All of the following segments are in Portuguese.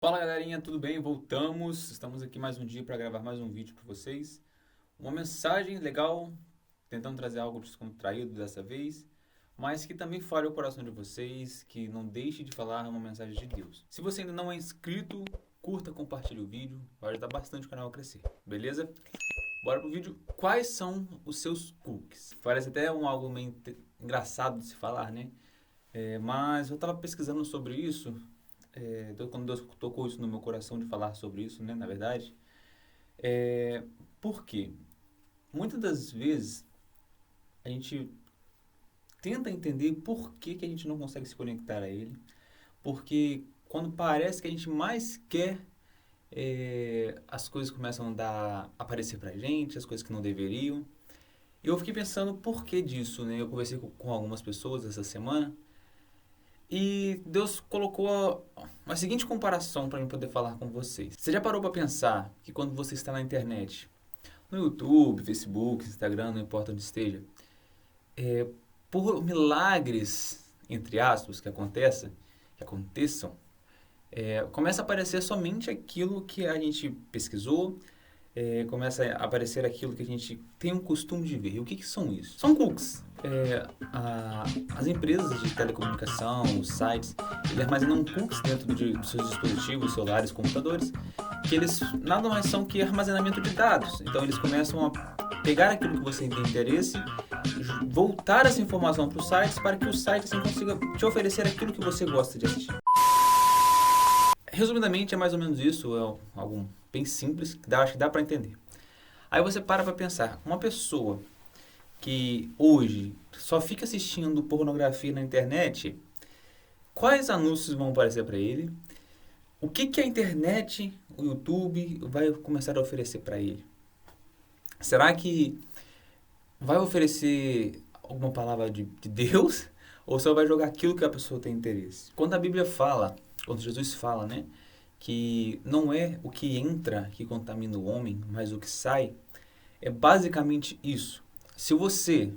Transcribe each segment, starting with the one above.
Fala galerinha, tudo bem? Voltamos. Estamos aqui mais um dia para gravar mais um vídeo para vocês. Uma mensagem legal, tentando trazer algo descontraído dessa vez, mas que também fale o coração de vocês, que não deixe de falar uma mensagem de Deus. Se você ainda não é inscrito, curta, compartilhe o vídeo, vai ajudar bastante o canal a crescer, beleza? Bora pro vídeo. Quais são os seus cookies? Parece até algo meio engraçado de se falar, né? Mas eu estava pesquisando sobre isso. Quando Deus tocou isso no meu coração de falar sobre isso, né, na verdade, por quê? Muitas das vezes a gente tenta entender por que que a gente não consegue se conectar a Ele, porque quando parece que a gente mais quer, as coisas começam aparecer pra gente, as coisas que não deveriam. E eu fiquei pensando por que disso, né? Eu conversei com algumas pessoas essa semana. E Deus colocou a seguinte comparação para eu poder falar com vocês. Você já parou para pensar que quando você está na internet, no YouTube, Facebook, Instagram, não importa onde esteja, por milagres, entre aspas, que aconteçam, começa a aparecer somente aquilo que a gente pesquisou, começa a aparecer aquilo que a gente tem um costume de ver. E o que são isso? São cookies. As empresas de telecomunicação, os sites, eles armazenam cookies dentro dos seus dispositivos, celulares, computadores, que eles nada mais são que armazenamento de dados. Então eles começam a pegar aquilo que você tem interesse, voltar essa informação para os sites para que o site assim, consiga te oferecer aquilo que você gosta de assistir. Resumidamente, é mais ou menos isso, é algo bem simples, que acho que dá para entender. Aí você para pensar, uma pessoa que hoje só fica assistindo pornografia na internet, quais anúncios vão aparecer para ele? O que a internet, o YouTube, vai começar a oferecer para ele? Será que vai oferecer alguma palavra de Deus? Ou só vai jogar aquilo que a pessoa tem interesse? Quando a Bíblia fala, quando Jesus fala, né, que não é o que entra que contamina o homem, mas o que sai, é basicamente isso. Se você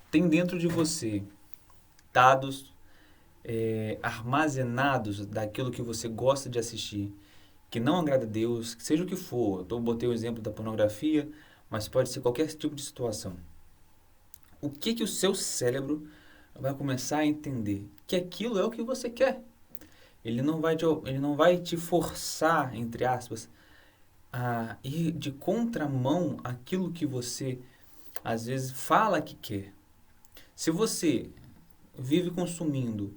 tem dentro de você dados armazenados daquilo que você gosta de assistir, que não agrada a Deus, que seja o que for, eu botei o exemplo da pornografia, mas pode ser qualquer tipo de situação. O que o seu cérebro vai começar a entender? Que aquilo é o que você quer. Ele não vai te forçar, entre aspas, a ir de contramão àquilo que você às vezes fala que quer. Se você vive consumindo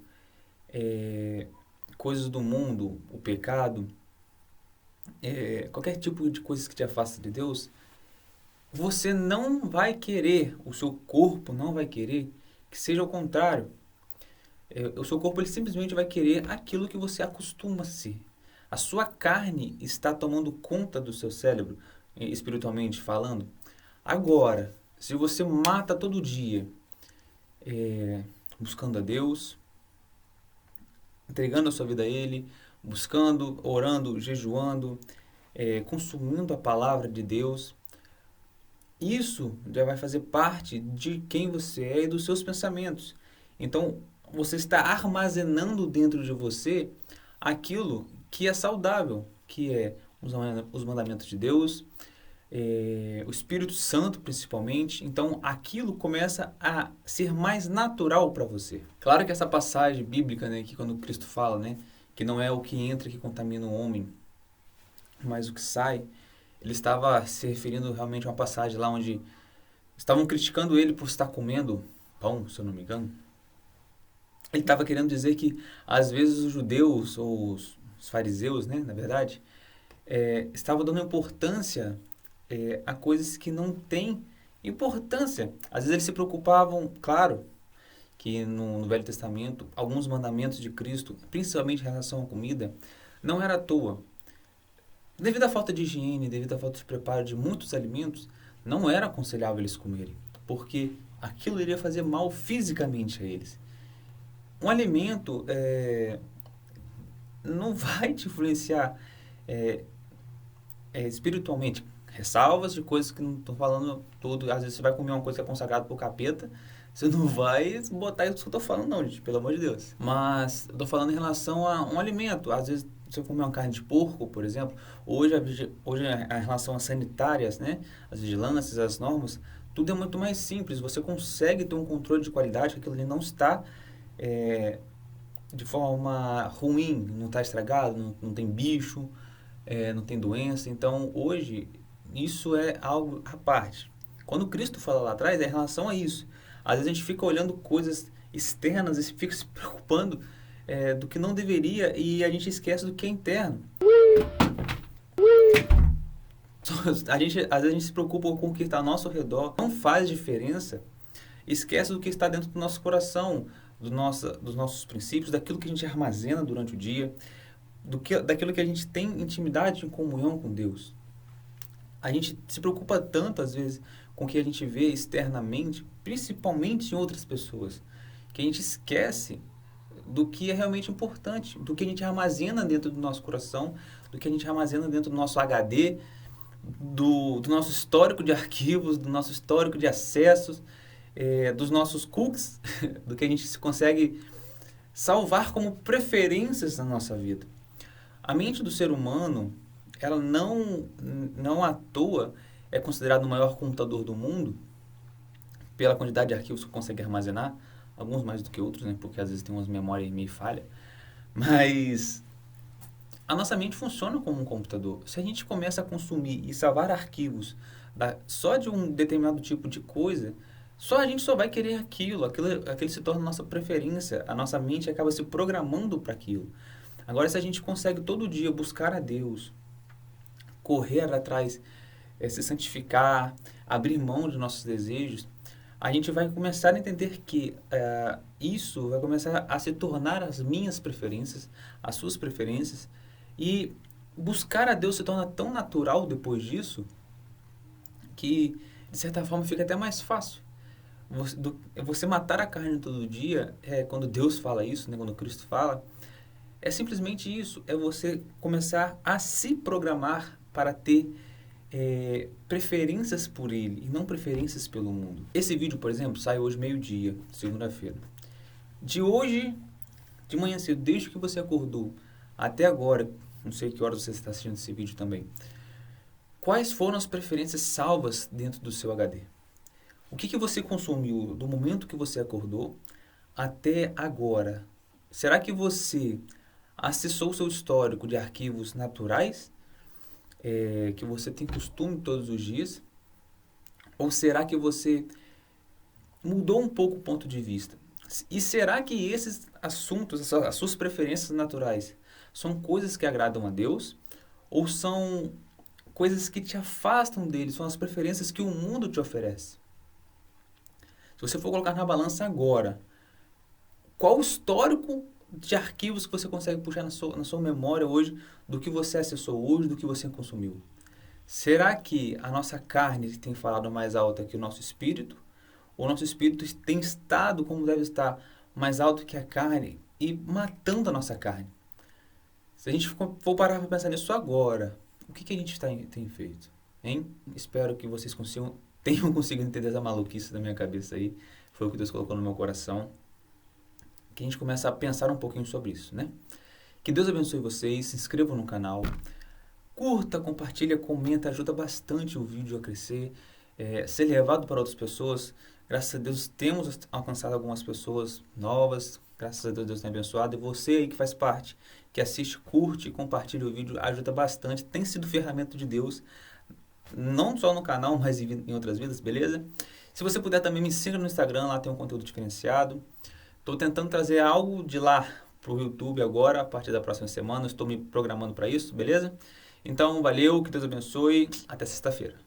coisas do mundo, o pecado, qualquer tipo de coisas que te afasta de Deus, você não vai querer, o seu corpo não vai querer que seja o contrário. O seu corpo ele simplesmente vai querer aquilo que você acostuma a ser. A sua carne está tomando conta do seu cérebro, espiritualmente falando. Agora, se você mata todo dia, buscando a Deus, entregando a sua vida a Ele, buscando, orando, jejuando, consumindo a palavra de Deus, isso já vai fazer parte de quem você é e dos seus pensamentos. Então, você está armazenando dentro de você aquilo que é saudável, que é os mandamentos de Deus, o Espírito Santo principalmente. Então aquilo começa a ser mais natural para você. Claro que essa passagem bíblica, né, que quando Cristo fala, né, que não é o que entra que contamina o homem, mas o que sai, ele estava se referindo realmente a uma passagem lá onde estavam criticando ele por estar comendo pão, se eu não me engano. Ele estava querendo dizer que às vezes os judeus ou os fariseus, né, na verdade, estavam dando importância a coisas que não têm importância. Às vezes eles se preocupavam, claro, que no Velho Testamento, alguns mandamentos de Cristo, principalmente em relação à comida, não era à toa. Devido à falta de higiene, devido à falta de preparo de muitos alimentos, não era aconselhável eles comerem, porque aquilo iria fazer mal fisicamente a eles. Um alimento não vai te influenciar espiritualmente. Ressalvas de coisas que não estou falando tudo. Às vezes você vai comer uma coisa que é consagrada por capeta, você não vai botar isso que eu estou falando, não, gente, pelo amor de Deus. Mas eu estou falando em relação a um alimento. Às vezes você comer uma carne de porco, por exemplo, hoje a relação às sanitárias, né, as vigilâncias, as normas, tudo é muito mais simples. Você consegue ter um controle de qualidade, que aquilo ali não está de forma ruim, não está estragado, não tem bicho, não tem doença. Então, hoje, isso é algo à parte. Quando Cristo fala lá atrás, é em relação a isso. Às vezes a gente fica olhando coisas externas e fica se preocupando do que não deveria e a gente esquece do que é interno. Às vezes a gente se preocupa com o que está ao nosso redor, não faz diferença, esquece do que está dentro do nosso coração, dos nossos princípios, daquilo que a gente armazena durante o dia, daquilo que a gente tem intimidade em comunhão com Deus. A gente se preocupa tanto, às vezes, com o que a gente vê externamente, principalmente em outras pessoas, que a gente esquece do que é realmente importante, do que a gente armazena dentro do nosso coração, do que a gente armazena dentro do nosso HD, do nosso histórico de arquivos, do nosso histórico de acessos, dos nossos cookies, do que a gente consegue salvar como preferências na nossa vida. A mente do ser humano, ela não à toa é considerado o maior computador do mundo pela quantidade de arquivos que consegue armazenar, alguns mais do que outros, né? Porque às vezes tem umas memórias meio falha, mas a nossa mente funciona como um computador. Se a gente começa a consumir e salvar arquivos só de um determinado tipo de coisa, a gente só vai querer aquilo se torna a nossa preferência, a nossa mente acaba se programando para aquilo. Agora, se a gente consegue todo dia buscar a Deus, correr atrás, se santificar, abrir mão de nossos desejos, a gente vai começar a entender que isso vai começar a se tornar as minhas preferências, as suas preferências, e buscar a Deus se torna tão natural depois disso que, de certa forma, fica até mais fácil. Você matar a carne todo dia, quando Deus fala isso, né, quando Cristo fala, é simplesmente isso, é você começar a se programar para ter preferências por Ele e não preferências pelo mundo. Esse vídeo, por exemplo, sai hoje meio-dia, segunda-feira. De hoje, de manhã cedo, desde que você acordou até agora, não sei que horas você está assistindo esse vídeo também, quais foram as preferências salvas dentro do seu HD? O que você consumiu do momento que você acordou até agora? Será que você acessou o seu histórico de arquivos naturais, que você tem costume todos os dias? Ou será que você mudou um pouco o ponto de vista? E será que esses assuntos, as suas preferências naturais, são coisas que agradam a Deus? Ou são coisas que te afastam dele? São as preferências que o mundo te oferece? Se você for colocar na balança agora, qual o histórico de arquivos que você consegue puxar na sua memória hoje do que você acessou hoje, do que você consumiu? Será que a nossa carne tem falado mais alta que o nosso espírito? Ou o nosso espírito tem estado como deve estar, mais alto que a carne e matando a nossa carne? Se a gente for parar para pensar nisso agora, o que a gente tem feito? Hein? Espero que vocês tenham conseguido entender essa maluquice da minha cabeça aí. Foi o que Deus colocou no meu coração. Que a gente comece a pensar um pouquinho sobre isso, né? Que Deus abençoe vocês, se inscrevam no canal, curta, compartilha, comenta, ajuda bastante o vídeo a crescer, ser levado para outras pessoas. Graças a Deus temos alcançado algumas pessoas novas, graças a Deus tem abençoado, e você aí que faz parte, que assiste, curte e compartilha o vídeo, ajuda bastante, tem sido ferramenta de Deus, não só no canal, mas em outras vidas, beleza? Se você puder também me siga no Instagram, lá tem um conteúdo diferenciado. Estou tentando trazer algo de lá para o YouTube agora, a partir da próxima semana. Estou me programando para isso, beleza? Então, valeu, que Deus abençoe. Até sexta-feira.